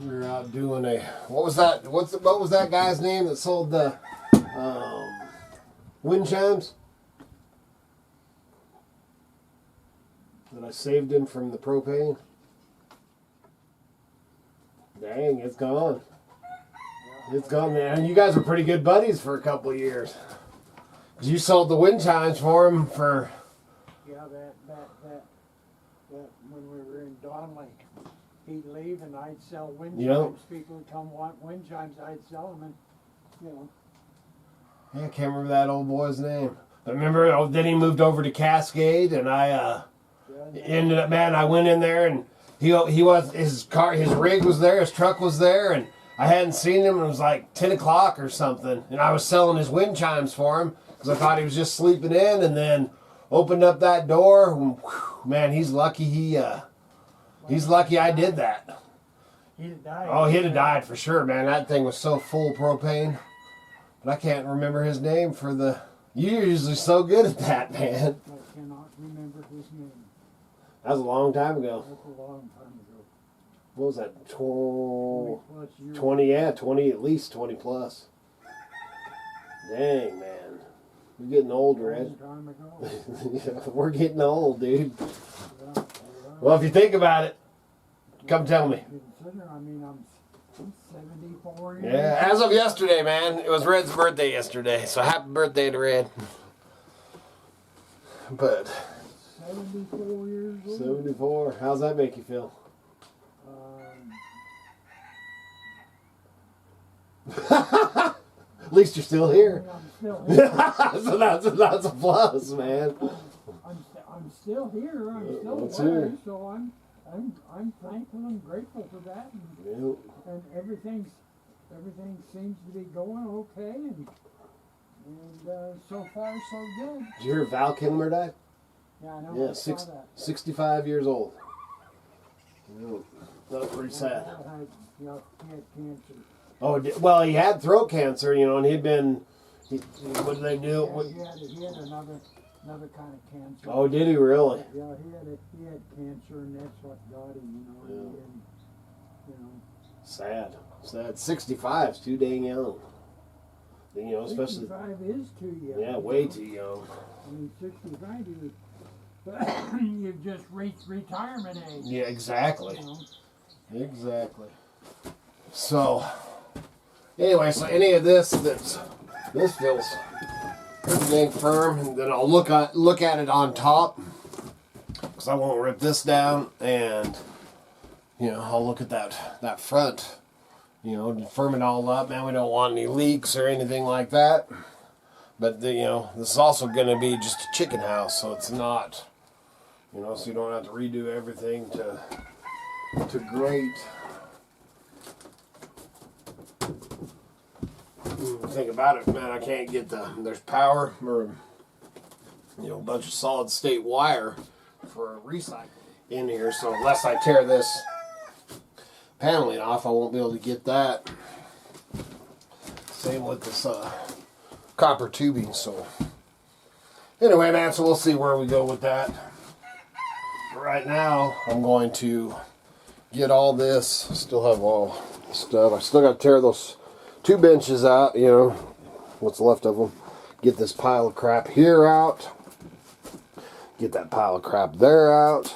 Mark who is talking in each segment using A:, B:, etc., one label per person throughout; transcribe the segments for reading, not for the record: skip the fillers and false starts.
A: We were out doing a, what was that? What was that guy's name that sold the wind chimes? That I saved him from the propane. Dang, it's gone. It's gone, man. You guys were pretty good buddies for a couple of years. You sold the wind chimes for him for.
B: Yeah, that when we were in Dawn Lake, he'd leave and I'd sell wind chimes. People would come want wind chimes, I'd sell them, and you know.
A: Yeah, I can't remember that old boy's name. But remember, then he moved over to Cascade, and I ended up, man, I went in there and he was, his rig was there, his truck was there, and I hadn't seen him. It was like 10 o'clock or something, and I was selling his wind chimes for him because I thought he was just sleeping in, and then opened up that door. And, whew, man, he's lucky he's lucky I did that.
B: He'd have died.
A: Oh, he'd have died for sure, man. That thing was so full of propane. But I can't remember his name for the... You're usually so good at that, man.
B: I cannot remember his name.
A: That was a long time ago.
B: That's a long time ago.
A: What was that?
B: 20+years.
A: 20, yeah, 20, at least 20 plus. Dang, man. You're getting old, Red.
B: Long time ago.
A: Yeah, we're getting old, dude.
B: Yeah,
A: Well, if you think about it, come tell me.
B: consider, I mean, I'm 74 years
A: Yeah, as of yesterday, man. It was Red's birthday yesterday, so happy birthday to Red. But
B: 74 years old.
A: 74. How's that make you feel? At least you're still here.
B: I'm still here.
A: So that's a plus, man.
B: I'm still here. I'm still
A: Let's
B: alive.
A: hear.
B: So I'm thankful and grateful for that. And everything seems to be going okay. And so far so good.
A: Did you hear Val Kilmer died?
B: Yeah, I know.
A: Yeah,
B: I saw that.
A: 65 years old. That was pretty sad.
B: He had cancer.
A: Oh, well, he had throat cancer, and he'd been. What did they do?
B: Yeah, he had another kind of cancer.
A: Oh, did he really?
B: Yeah, he had cancer, and that's what got him.
A: Sad. 65's too dang young. Especially.
B: 65 is too young.
A: Yeah, way too young.
B: I mean, 65, you've just reached retirement age.
A: Yeah, exactly. Exactly. So, anyway, so any of this this feels pretty dang firm, and then I'll look at it on top, because I won't rip this down, and I'll look at that front, firm it all up. Man, we don't want any leaks or anything like that. But this is also going to be just a chicken house, so it's not, so you don't have to redo everything to great. Think about it, man. I can't get there's power or a bunch of solid state wire for recycling in here. So unless I tear this paneling off, I won't be able to get that. Same with this copper tubing. So anyway, man, so we'll see where we go with that. Right now, I'm going to get all this. I still have all the stuff. I still got to tear those 2 benches out, what's left of them. Get this pile of crap here out. Get that pile of crap there out.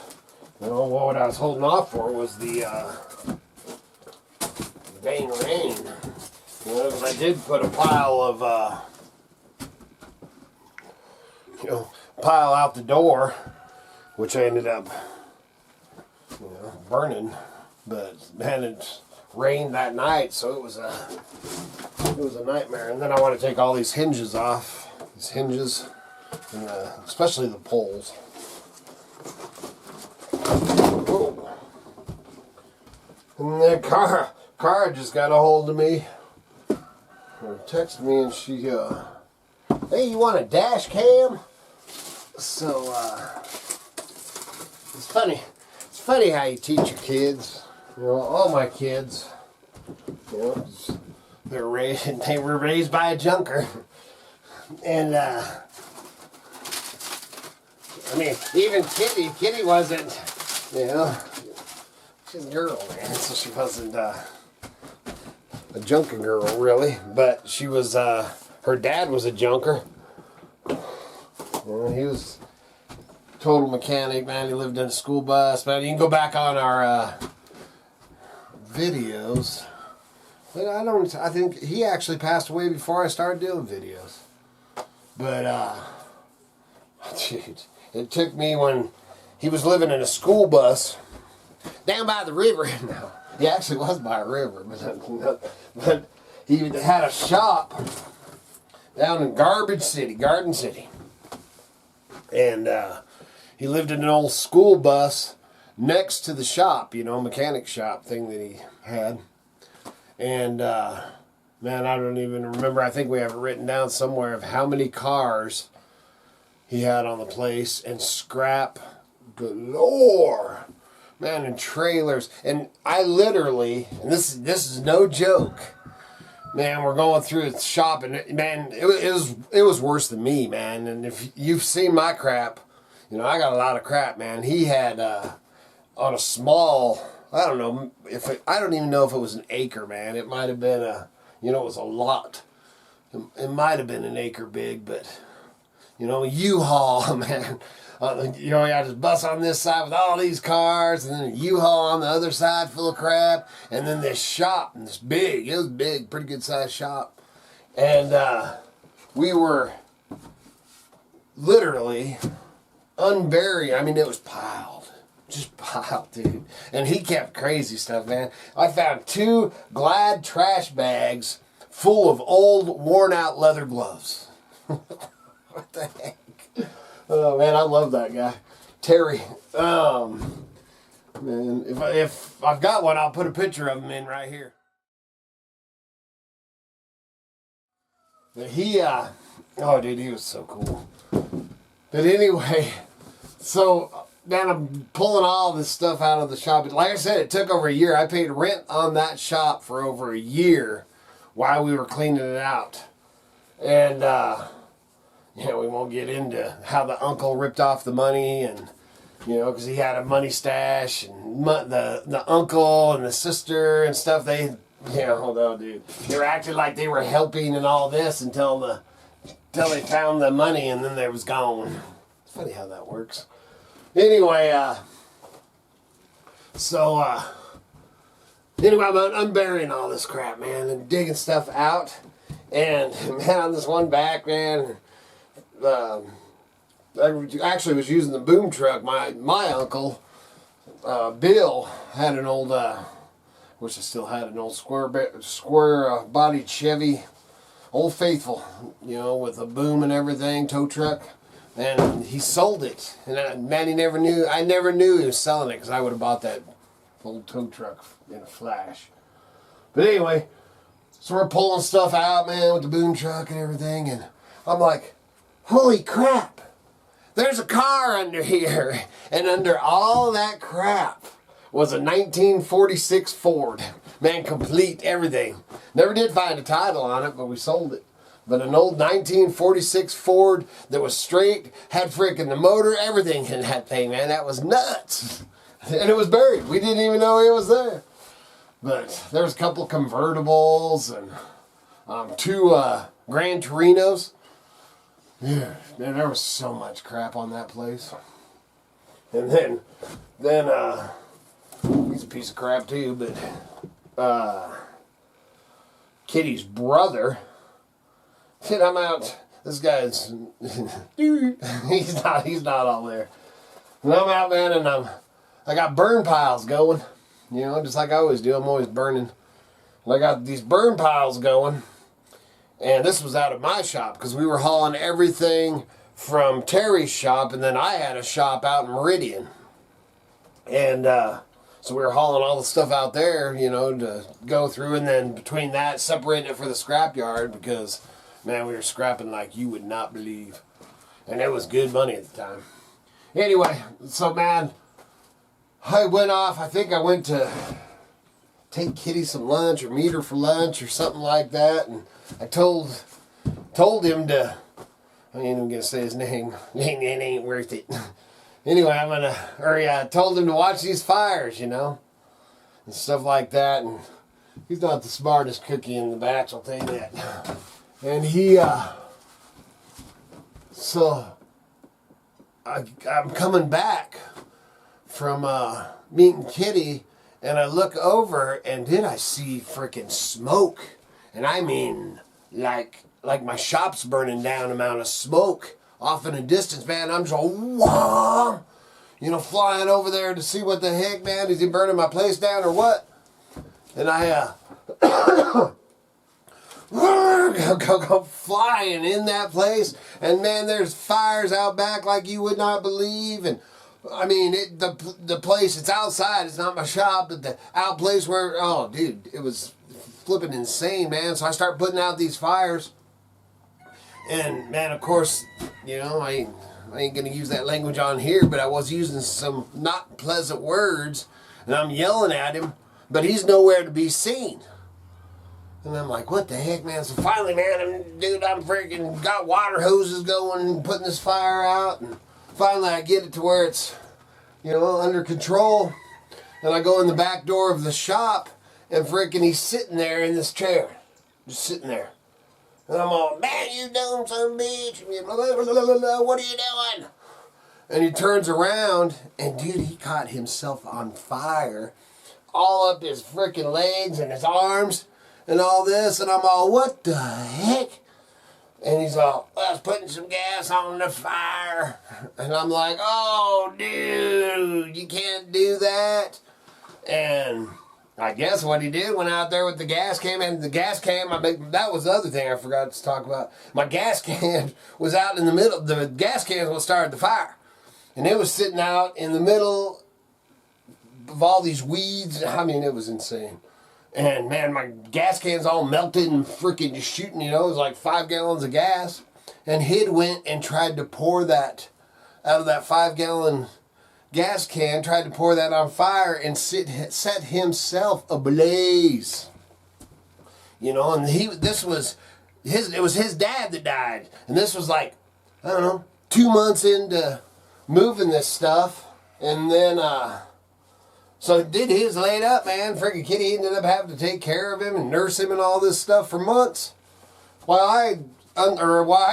A: What I was holding off for was the dang rain. I did put a pile of, pile out the door, which I ended up, burning. But man, it rained that night, so it was a nightmare. And then I want to take all these hinges off, and especially the poles. Whoa. And then Cara just got a hold of me, or texted me, and she, hey, you want a dash cam? So it's funny. It's funny how you teach your kids. All my kids, they were raised by a junker, and I mean, even Kitty wasn't, she's a girl, man. So she wasn't a junker girl, really. But she was, her dad was a junker. Well, he was a total mechanic, man. He lived in a school bus. Man, you can go back on our videos. But I think he actually passed away before I started doing videos. But, dude, it took me when he was living in a school bus down by the river. No, he actually was by a river, but he had a shop down in Garden City. And he lived in an old school bus next to the shop, mechanic shop thing that he had. And, man, I don't even remember. I think we have it written down somewhere of how many cars he had on the place, and scrap galore. Man, and trailers. And I literally, and this is no joke, man, we're going through the shop, and man, it was worse than me, man. And if you've seen my crap, I got a lot of crap, man. He had on a small, I don't even know if it was an acre, man. It might have been it was a lot. It might have been an acre big, but U-Haul, man. You had this bus on this side with all these cars, and then a U-Haul on the other side full of crap, and then this shop, and it was big, pretty good sized shop. And we were literally unburying. It was just piled, dude. And he kept crazy stuff, man. I found 2 Glad trash bags full of old, worn out leather gloves. What the heck? Oh, man, I love that guy. Terry. Man, if I've got one, I'll put a picture of him in right here. But he was so cool. But anyway, so, man, I'm pulling all this stuff out of the shop. Like I said, it took over a year. I paid rent on that shop for over a year while we were cleaning it out. And, we won't get into how the uncle ripped off the money, and, because he had a money stash, and the uncle and the sister and stuff, they, hold on, dude. They were acting like they were helping and all this until they found the money, and then they was gone. It's funny how that works. Anyway, I'm unburying all this crap, man, and digging stuff out. And, man, on this one back, man, I actually was using the boom truck. My uncle, Bill, had an old, wish I still had an old square bodied Chevy, Old Faithful, with a boom and everything, tow truck. And he sold it. And I never knew he was selling it, because I would have bought that old tow truck in a flash. But anyway, so we're pulling stuff out, man, with the boom truck and everything. And I'm like, holy crap, there's a car under here. And under all that crap was a 1946 Ford. Man, complete everything. Never did find a title on it, but we sold it. But an old 1946 Ford that was straight, had frickin' the motor, everything in that thing, man. That was nuts. And it was buried. We didn't even know it was there. But there was a couple convertibles and 2 Gran Torinos. Yeah, man, there was so much crap on that place. And then he's a piece of crap too, but Kitty's brother, shit, I'm out. This guy's he's not all there. And I'm out, man, and I got burn piles going. Just like I always do. I'm always burning. And I got these burn piles going. And this was out of my shop, because we were hauling everything from Terry's shop, and then I had a shop out in Meridian. And so we were hauling all the stuff out there, to go through, and then between that, separating it for the scrap yard, because, man, we were scrapping like you would not believe. And it was good money at the time. Anyway, so, man, I went off. I think I went to take Kitty some lunch or meet her for lunch or something like that, and I told him to, I ain't even gonna say his name. It ain't worth it. Anyway, I told him to watch these fires, and stuff like that. And he's not the smartest cookie in the batch, I'll tell you that. And he, so I'm coming back from meeting Kitty, and I look over, and then I see freaking smoke, and I mean like my shop's burning down amount of smoke off in the distance, man. I'm just whoa, you know, flying over there to see what the heck, man, is he burning my place down or what? And I go flying in that place, and man, there's fires out back like you would not believe. And I mean, the place, it's outside, it's not my shop, but the out place where, oh dude, it was flipping insane, man. So I start putting out these fires, and man, of course, you know, I ain't gonna use that language on here, but I was using some not pleasant words, and I'm yelling at him, but he's nowhere to be seen. And I'm like, what the heck, man? So finally, man, I'm freaking got water hoses going and putting this fire out. And finally I get it to where it's, you know, under control. And I go in the back door of the shop, and freaking he's sitting there in this chair. Just sitting there. And I'm all, man, you dumb son of a bitch. What are you doing? And he turns around, and dude, he caught himself on fire. All up his freaking legs and his arms. And all this, and I'm all, what the heck? And he's all, well, I was putting some gas on the fire. And I'm like, oh, dude, you can't do that. And I guess what he did, went out there with the gas can, and the gas can, that was the other thing I forgot to talk about. My gas can was out in the middle. The gas can was what started the fire. And it was sitting out in the middle of all these weeds. I mean, it was insane. And man, my gas can's all melted and freaking just shooting, you know, it was like 5 gallons of gas. And he'd went and tried to pour that out of that 5-gallon gas can, tried to pour that on fire and set himself ablaze. You know, and it was his dad that died. And this was like, I don't know, 2 months into moving this stuff. And then, so dude, he was laid up, man. Freaking Kitty ended up having to take care of him and nurse him and all this stuff for months, while I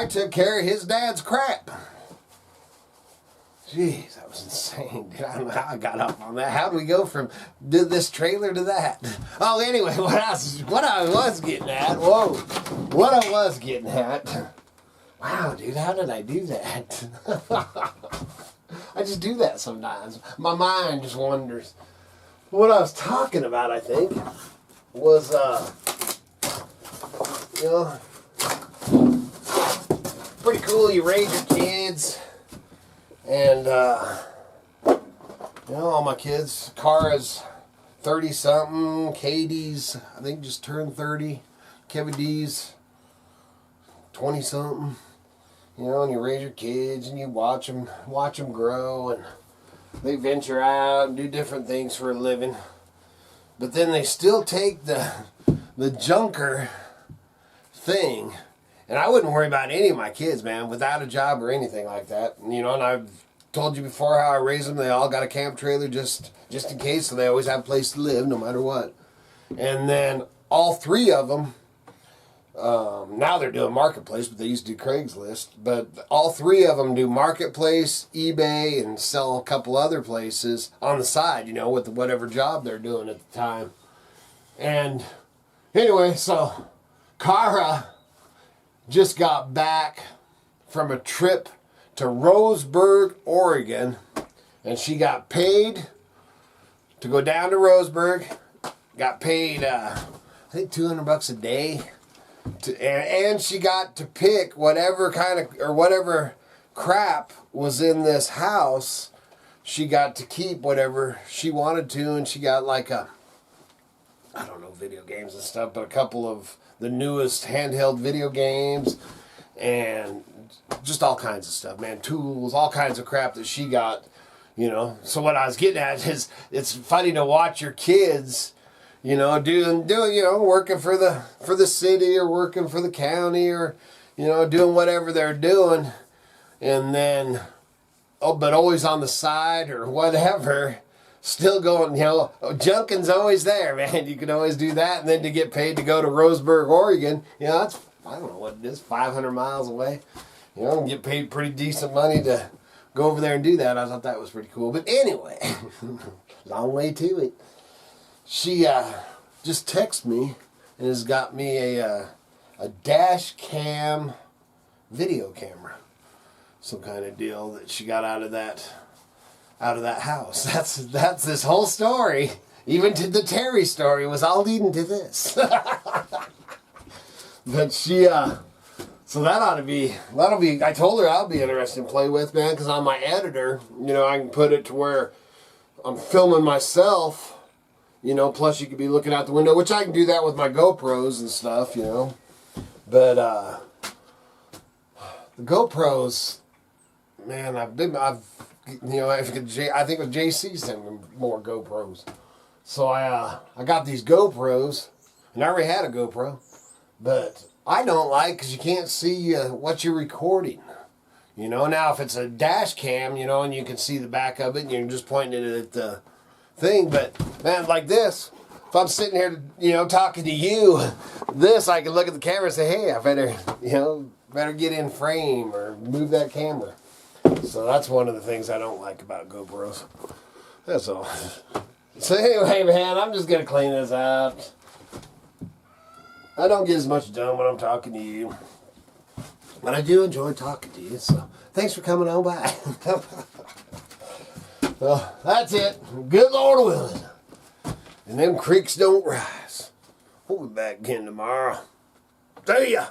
A: took care of his dad's crap. Jeez, that was insane, dude. I don't know how I got up on that. How do we go from this trailer to that? Oh, anyway, what I was getting at. Whoa, what I was getting at. Wow, dude, how did I do that? I just do that sometimes. My mind just wanders. What I was talking about, I think, was, you know, pretty cool. You raise your kids, and, you know, all my kids. Kara's 30-something. Katie's, I think, just turned 30. Kevin D's 20-something. You know, and you raise your kids, and you watch them grow, and they venture out and do different things for a living. But then they still take the junker thing. And I wouldn't worry about any of my kids, man, without a job or anything like that. You know, and I've told you before how I raised them. They all got a camp trailer just in case, so they always have a place to live no matter what. And then all 3 of them, now they're doing Marketplace, but they used to do Craigslist. But all 3 of them do Marketplace, eBay, and sell a couple other places on the side, you know, with whatever job they're doing at the time. And anyway, so Kara just got back from a trip to Roseburg, Oregon, and she got paid to go down to Roseburg. Got paid, I think, $200 a day. And she got to pick whatever kind of, or whatever crap was in this house. She got to keep whatever she wanted to, and she got like I don't know, video games and stuff, but a couple of the newest handheld video games, and just all kinds of stuff, man, tools, all kinds of crap that she got, you know. So what I was getting at is, it's funny to watch your kids, you know, doing, you know, working for the city, or working for the county, or, you know, doing whatever they're doing, and then, but always on the side or whatever, still going, you know, junking's always there, man. You can always do that. And then to get paid to go to Roseburg, Oregon, you know, that's, I don't know what it is, 500 miles away. You know, and get paid pretty decent money to go over there and do that. I thought that was pretty cool. But anyway, long way to it. She just texted me and has got me a dash cam video camera. Some kind of deal that she got out of that house. That's this whole story. Even to the Terry story was all leading to this. But she so that'll be, I told her I'll be interested to play with, man, because on my editor, you know, I can put it to where I'm filming myself, you know, plus you could be looking out the window, which I can do that with my GoPros and stuff, you know. But the GoPros, man, I think with JC sent me more GoPros. So I got these GoPros, and I already had a GoPro, but I don't like because you can't see what you're recording. You know, now if it's a dash cam, you know, and you can see the back of it and you're just pointing it at the thing. But, man, like this, if I'm sitting here, you know, talking to you, this, I can look at the camera and say, hey, I better, you know, get in frame or move that camera. So that's one of the things I don't like about GoPros. That's all. So anyway, man, I'm just going to clean this out. I don't get as much done when I'm talking to you. But I do enjoy talking to you, so thanks for coming on by. Well, that's it. Good Lord willing. And them creeks don't rise. We'll be back again tomorrow. See ya.